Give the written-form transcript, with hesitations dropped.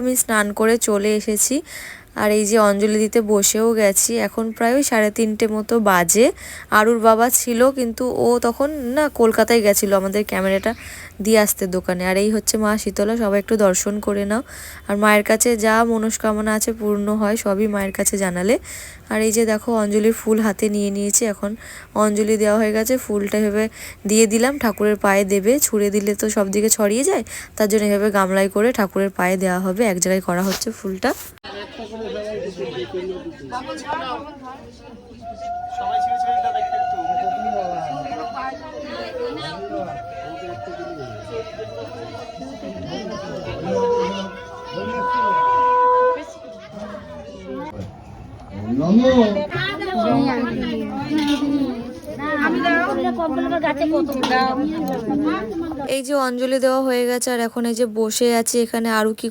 আমি স্নান করে চলে এসেছি আর এই যে অঞ্জলি দিতে বসেও গেছি। এখন প্রায় 3:30 মতো বাজে। আরুর বাবা ছিল কিন্তু ও তখন না কলকাতায় গেছিল আমাদের ক্যামেরাটা দিয়ে আসতে দোকানে। আর এই হচ্ছে মা শীতলা, সবাই একটু দর্শন করে নাও। আর মায়ের কাছে যা মনস্কামনা আছে পূর্ণ হয়, সবই মায়ের কাছে জানালে। আর এই যে দেখো অঞ্জলির ফুল হাতে নিয়ে নিয়েছি, এখন অঞ্জলি দেওয়া হয়ে গেছে। ফুলটা এভাবে দিয়ে দিলাম, ঠাকুরের পায়ে দেবে, ছুঁড়ে দিলে তো সব দিকে ছড়িয়ে যায়, তার জন্য এভাবে গামলায় করে ঠাকুরের পায়ে দেওয়া হবে। এক জায়গায় করা হচ্ছে ফুলটা। এই যে অঞ্জলি দেওয়া হয়ে গেছে আর এখন এই যে বসে আছি এখানে। আরও কি